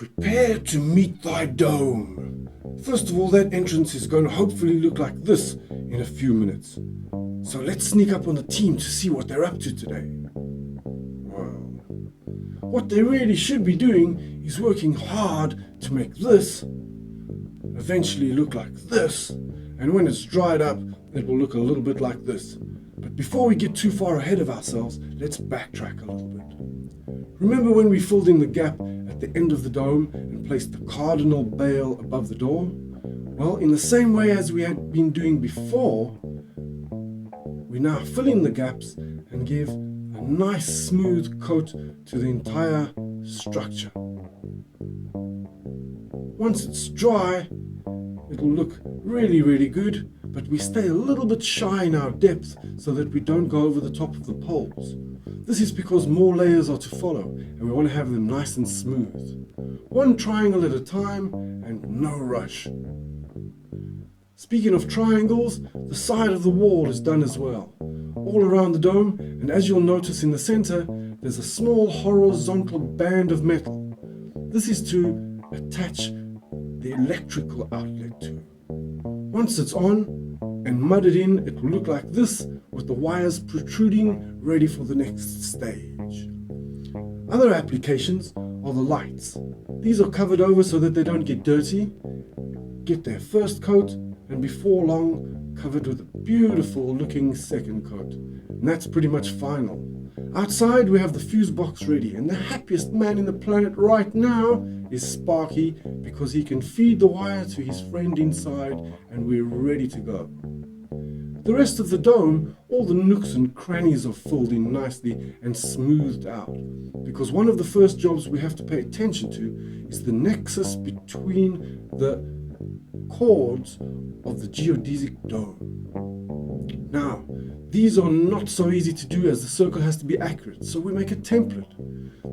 Prepare to meet thy dome. First of all, that entrance is going to hopefully look like this in a few minutes. So let's sneak up on the team to see what they're up to today. Well, what they really should be doing is working hard to make this eventually look like this, and when it's dried up, it will look a little bit like this. But before we get too far ahead of ourselves, let's backtrack a little bit. Remember when we filled in the gap at the end of the dome and placed the cardinal bale above the door? Well, in the same way as we had been doing before, we now fill in the gaps and give a nice smooth coat to the entire structure. Once it's dry, it'll look really good, but we stay a little bit shy in our depth so that we don't go over the top of the poles. This is because more layers are to follow and we want to have them nice and smooth. One triangle at a time and no rush. Speaking of triangles, the side of the wall is done as well, all around the dome, and as you'll notice in the center, there's a small horizontal band of metal. This is to attach the electrical outlet to. Once it's on and mudded in, it will look like this with the wires protruding, ready for the next stage. Other applications are the lights. These are covered over so that they don't get dirty, get their first coat, and before long covered with a beautiful looking second coat. And that's pretty much final. Outside we have the fuse box ready, and the happiest man in the planet right now is Sparky, because he can feed the wire to his friend inside and we're ready to go. The rest of the dome, all the nooks and crannies are filled in nicely and smoothed out, because one of the first jobs we have to pay attention to is the nexus between the chords of the geodesic dome. Now, these are not so easy to do as the circle has to be accurate, so we make a template.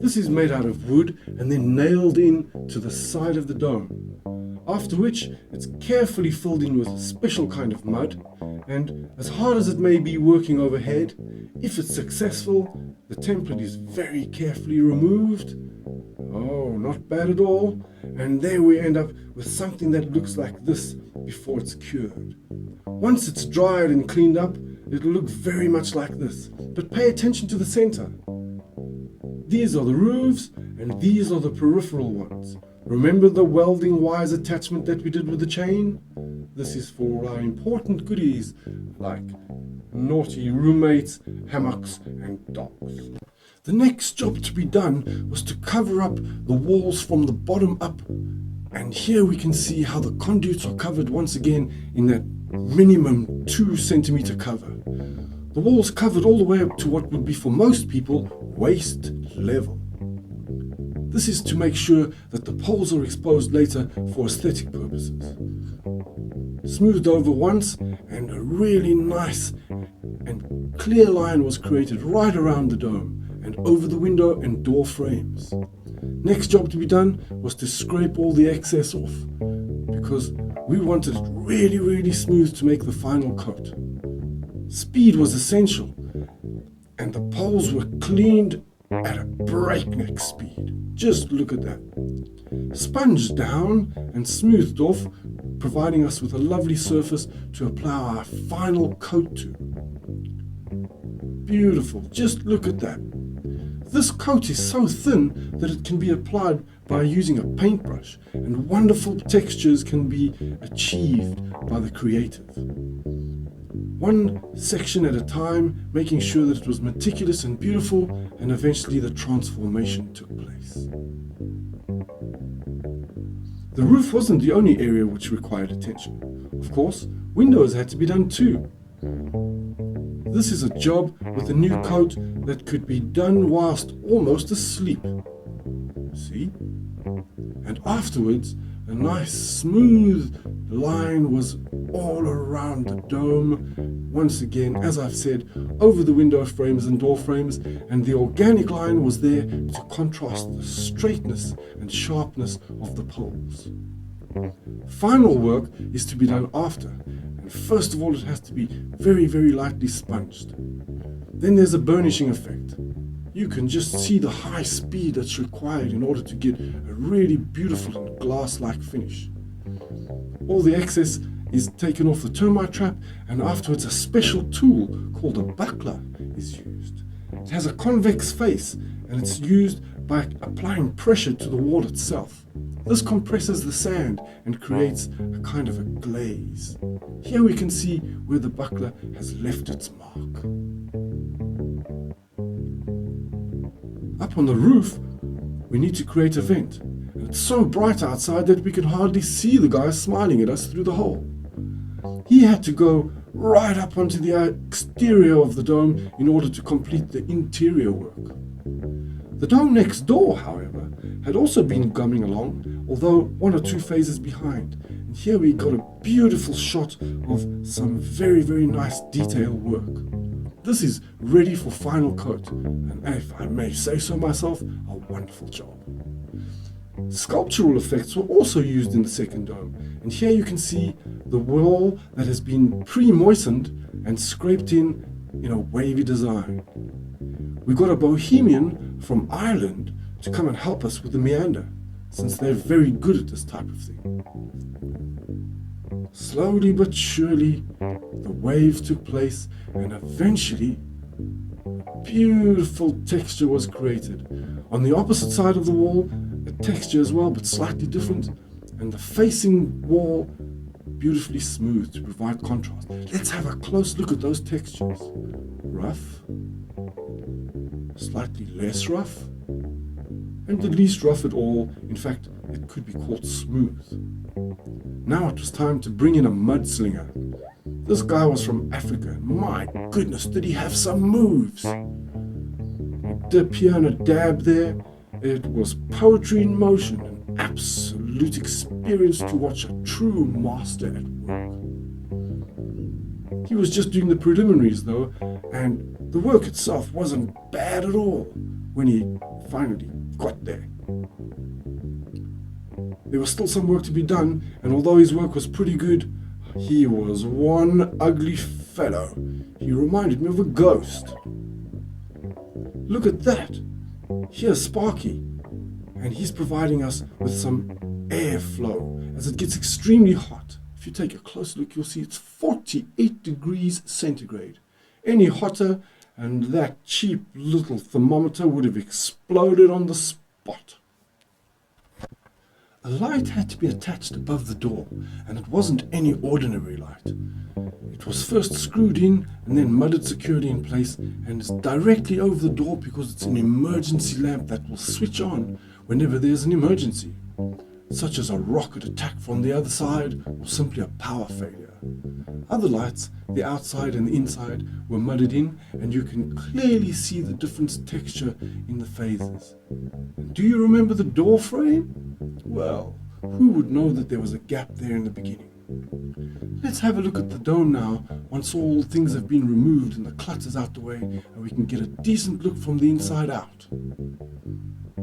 This is made out of wood and then nailed in to the side of the dome, after which it's carefully filled in with a special kind of mud, and as hard as it may be working overhead, if it's successful, the template is very carefully removed. Oh, not bad at all. And there we end up with something that looks like this before it's cured. Once it's dried and cleaned up, it'll look very much like this. But pay attention to the center. These are the roofs and these are the peripheral ones. Remember the welding wires attachment that we did with the chain? This is for our important goodies like naughty roommates, hammocks and dogs. The next job to be done was to cover up the walls from the bottom up, and here we can see how the conduits are covered once again in that minimum 2 centimeter cover. The walls covered all the way up to what would be for most people waist level. This is to make sure that the poles are exposed later for aesthetic purposes. Smoothed over once, and a really nice and clear line was created right around the dome and over the window and door frames. Next job to be done was to scrape all the excess off, because we wanted it really smooth to make the final coat. Speed was essential, and the poles were cleaned at a breakneck speed. Just look at that. Sponged down and smoothed off, providing us with a lovely surface to apply our final coat to. Beautiful, just look at that. This coat is so thin that it can be applied by using a paintbrush, and wonderful textures can be achieved by the creative. One section at a time, making sure that it was meticulous and beautiful, and eventually the transformation took place. The roof wasn't the only area which required attention. Of course, windows had to be done too. This is a job with a new coat that could be done whilst almost asleep. See? And afterwards, a nice smooth line was all around the dome. Once again, as I've said, over the window frames and door frames, and the organic line was there to contrast the straightness and sharpness of the poles. Final work is to be done after, and first of all it has to be very lightly sponged. Then there's a burnishing effect. you can just see the high speed that's required in order to get a really beautiful and glass-like finish. All the excess is taken off the termite trap, and afterwards a special tool called a buckler is used. It has a convex face, and it's used by applying pressure to the wall itself. This compresses the sand and creates a kind of a glaze. Here we can see where the buckler has left its mark. Up on the roof, we need to create a vent. And it's so bright outside that we can hardly see the guy smiling at us through the hole. He had to go right up onto the exterior of the dome in order to complete the interior work. The dome next door, however, had also been coming along, although one or two phases behind. And here we got a beautiful shot of some very, very nice detail work. This is ready for final coat, and if I may say so myself, a wonderful job. Sculptural effects were also used in the second dome, and here you can see the wall that has been pre-moistened and scraped in a wavy design. We got a bohemian from Ireland to come and help us with the meander, since they're very good at this type of thing. Slowly but surely, the wave took place, and eventually, a beautiful texture was created. On the opposite side of the wall, a texture as well, but slightly different, and the facing wall beautifully smooth to provide contrast. Let's have a close look at those textures. Rough, slightly less rough, and the least rough at all. In fact, it could be called smooth. Now it was time to bring in a mudslinger. This guy was from Africa, and my goodness, did he have some moves! A dip here and a dab there. It was poetry in motion, an absolute experience to watch a true master at work. He was just doing the preliminaries though, and the work itself wasn't bad at all when he finally got there. There was still some work to be done, and although his work was pretty good, he was one ugly fellow. He reminded me of a ghost. Look at that! Here's Sparky, and he's providing us with some airflow as it gets extremely hot. If you take a close look, you'll see it's 48 degrees centigrade. Any hotter, and that cheap little thermometer would have exploded on the spot. A light had to be attached above the door, and it wasn't any ordinary light. It was first screwed in and then mudded securely in place, and is directly over the door because it's an emergency lamp that will switch on whenever there's an emergency, such as a rocket attack from the other side or simply a power failure. Other lights, the outside and the inside, were mudded in, and you can clearly see the different texture in the phases. And do you remember the door frame? Well, who would know that there was a gap there in the beginning? Let's have a look at the dome now, once all things have been removed and the clutter's out the way, and we can get a decent look from the inside out.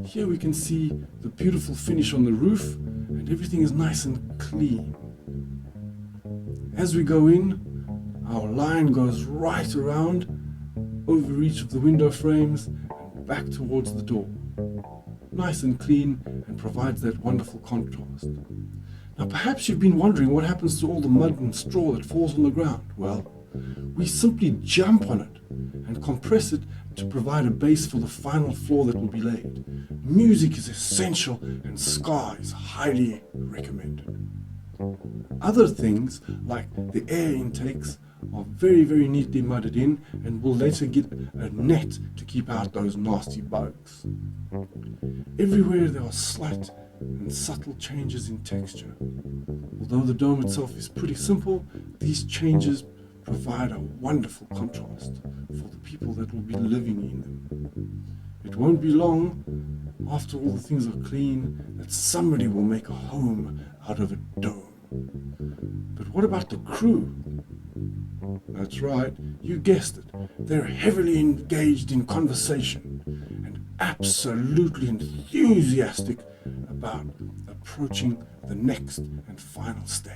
Here we can see the beautiful finish on the roof, and everything is nice and clean. As we go in, our line goes right around, over each of the window frames, and back towards the door. Nice and clean, and provides that wonderful contrast. Now perhaps you've been wondering what happens to all the mud and straw that falls on the ground. Well, we simply jump on it and compress it to provide a base for the final floor that will be laid. Music is essential, and ska is highly recommended. Other things, like the air intakes, are very, very neatly mudded in, and we'll later get a net to keep out those nasty bugs. Everywhere there are slight and subtle changes in texture. Although the dome itself is pretty simple, these changes provide a wonderful contrast for the people that will be living in them. It won't be long, after all the things are clean, that somebody will make a home out of a dome. But what about the crew? That's right, you guessed it. They're heavily engaged in conversation and absolutely enthusiastic about approaching the next and final stage.